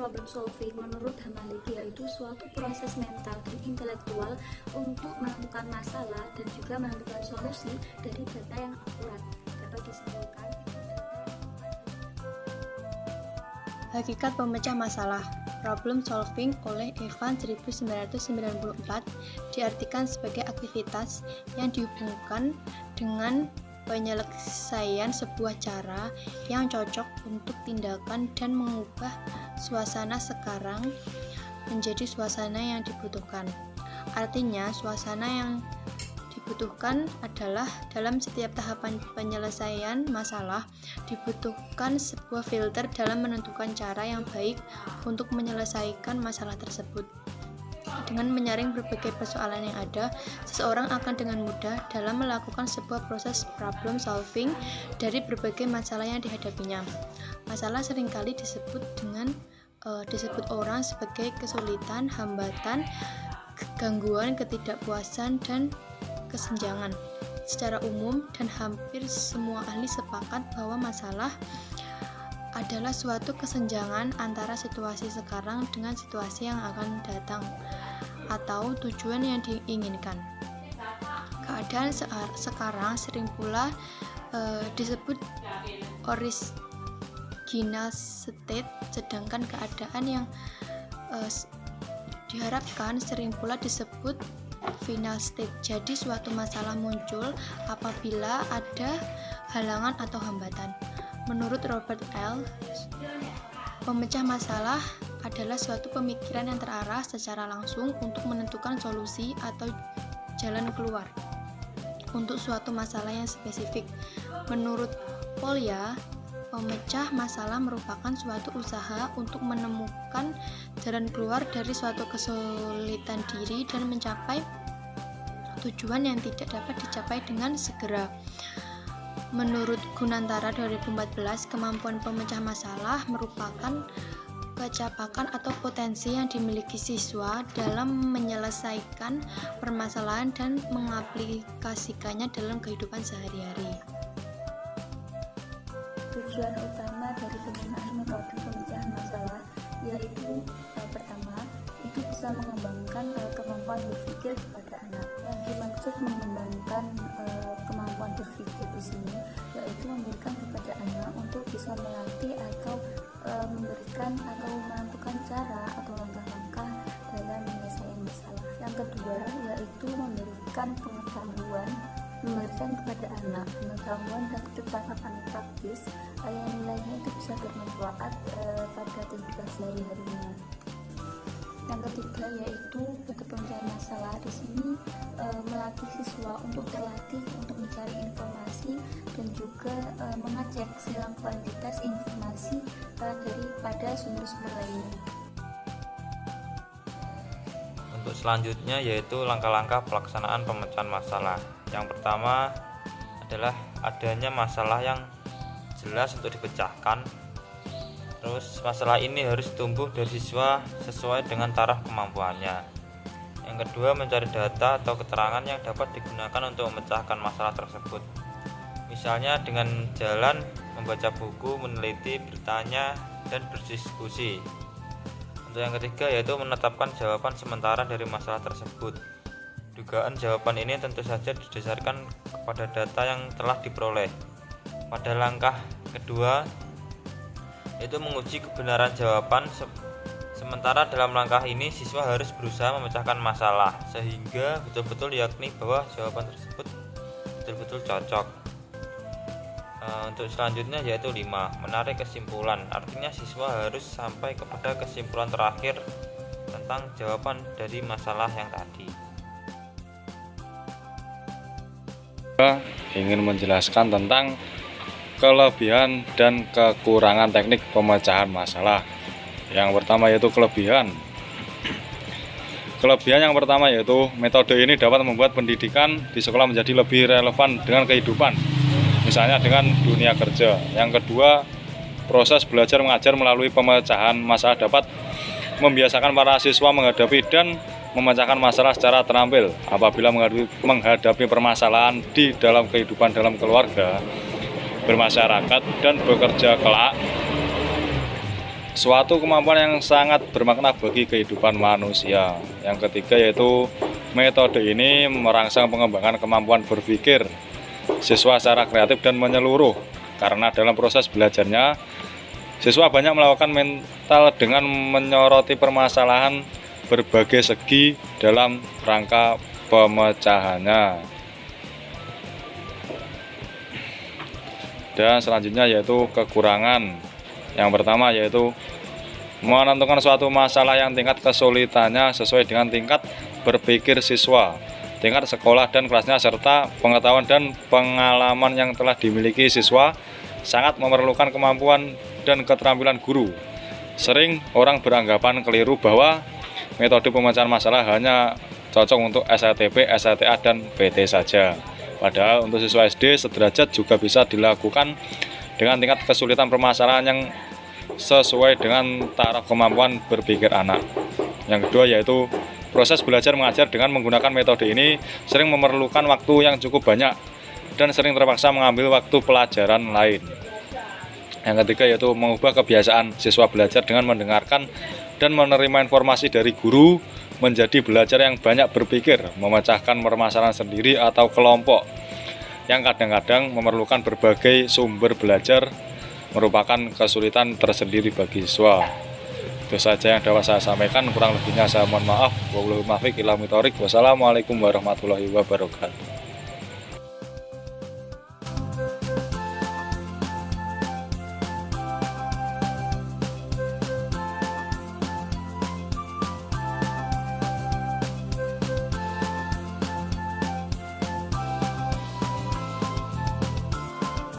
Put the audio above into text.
problem solving menurut Hamaliki yaitu suatu proses mental dan intelektual untuk menemukan masalah dan juga menemukan solusi dari data yang akurat. Dapat disimpulkan Hakikat pemecah masalah problem solving oleh Evan 1994 diartikan sebagai aktivitas yang dihubungkan dengan penyelesaian sebuah cara yang cocok untuk tindakan dan mengubah suasana sekarang menjadi suasana yang dibutuhkan. Artinya, suasana yang dibutuhkan adalah dalam setiap tahapan penyelesaian masalah dibutuhkan sebuah filter dalam menentukan cara yang baik untuk menyelesaikan masalah tersebut. Dengan menyaring berbagai persoalan yang ada, seseorang akan dengan mudah dalam melakukan sebuah proses problem solving dari berbagai masalah yang dihadapinya. Masalah seringkali disebut orang sebagai kesulitan, hambatan, gangguan, ketidakpuasan, dan kesenjangan. Secara umum dan hampir semua ahli sepakat bahwa masalah adalah suatu kesenjangan antara situasi sekarang dengan situasi yang akan datang atau tujuan yang diinginkan. Keadaan sekarang sering pula disebut original state, sedangkan keadaan yang diharapkan sering pula disebut final state. Jadi suatu masalah muncul apabila ada halangan atau hambatan. Menurut Robert L., pemecah masalah adalah suatu pemikiran yang terarah secara langsung untuk menentukan solusi atau jalan keluar untuk suatu masalah yang spesifik. Menurut Polya, pemecah masalah merupakan suatu usaha untuk menemukan jalan keluar dari suatu kesulitan diri dan mencapai tujuan yang tidak dapat dicapai dengan segera. Menurut Gunantara 2014, kemampuan pemecah masalah merupakan kecapakan atau potensi yang dimiliki siswa dalam menyelesaikan permasalahan dan mengaplikasikannya dalam kehidupan sehari-hari. Tujuan utama dari penggunaan metode pemecahan masalah yaitu pertama, itu bisa mengembangkan kemampuan berpikir pada anak. Yang dimaksud mengembangkan kemampuan berpikir di sini yaitu memberikan kepada anak untuk bisa melatih atau memberikan atau menentukan cara atau langkah-langkah dalam menyelesaikan masalah. Yang kedua yaitu memberikan kepada anak pengetahuan dan kecakapan praktis yang nilainya itu bisa bermanfaat pada kehidupan sehari-harinya. Yang ketiga yaitu bentuk pemecahan masalah di sini melatih siswa untuk terlatih untuk mencari informasi dan juga mengecek silang kualitas informasi daripada sumber-sumber lainnya. Untuk selanjutnya yaitu langkah-langkah pelaksanaan pemecahan masalah. Yang pertama adalah adanya masalah yang jelas untuk dipecahkan. Terus masalah ini harus tumbuh dari siswa sesuai dengan taraf kemampuannya. Yang kedua, mencari data atau keterangan yang dapat digunakan untuk memecahkan masalah tersebut. Misalnya dengan jalan membaca buku, meneliti, bertanya, dan berdiskusi. Untuk yang ketiga yaitu menetapkan jawaban sementara dari masalah tersebut. Dugaan jawaban ini tentu saja didasarkan kepada data yang telah diperoleh. Pada langkah kedua yaitu menguji kebenaran jawaban. Sementara dalam langkah ini siswa harus berusaha memecahkan masalah sehingga betul-betul yakni bahwa jawaban tersebut betul-betul cocok. Untuk selanjutnya yaitu 5, menarik kesimpulan. Artinya siswa harus sampai kepada kesimpulan terakhir tentang jawaban dari masalah yang tadi. Ingin menjelaskan tentang kelebihan dan kekurangan teknik pemecahan masalah. Yang pertama yaitu kelebihan. Kelebihan yang pertama yaitu metode ini dapat membuat pendidikan di sekolah menjadi lebih relevan dengan kehidupan, misalnya dengan dunia kerja. Yang kedua, proses belajar mengajar melalui pemecahan masalah dapat membiasakan para siswa menghadapi dan memecahkan masalah secara terampil apabila menghadapi permasalahan di dalam kehidupan dalam keluarga, bermasyarakat, dan bekerja kelak. suatu kemampuan yang sangat bermakna bagi kehidupan manusia. Yang ketiga yaitu metode ini merangsang pengembangan kemampuan berpikir siswa secara kreatif dan menyeluruh, karena dalam proses belajarnya siswa banyak melakukan mental dengan menyoroti permasalahan berbagai segi dalam rangka pemecahannya. Dan selanjutnya yaitu kekurangan. Yang pertama yaitu menentukan suatu masalah yang tingkat kesulitannya sesuai dengan tingkat berpikir siswa, tingkat sekolah dan kelasnya, serta pengetahuan dan pengalaman yang telah dimiliki siswa. Sangat memerlukan kemampuan dan keterampilan guru. Sering orang beranggapan keliru bahwa metode pemecahan masalah hanya cocok untuk SLTP, SLTA, dan PT saja. Padahal untuk siswa SD sederajat juga bisa dilakukan dengan tingkat kesulitan permasalahan yang sesuai dengan taraf kemampuan berpikir anak. Yang kedua yaitu proses belajar mengajar dengan menggunakan metode ini sering memerlukan waktu yang cukup banyak dan sering terpaksa mengambil waktu pelajaran lain. Yang ketiga yaitu mengubah kebiasaan siswa belajar dengan mendengarkan dan menerima informasi dari guru menjadi belajar yang banyak berpikir, memecahkan permasalahan sendiri atau kelompok yang kadang-kadang memerlukan berbagai sumber belajar, merupakan kesulitan tersendiri bagi siswa. Itu saja yang dapat saya sampaikan, kurang lebihnya saya mohon maaf. Wassalamualaikum warahmatullahi wabarakatuh.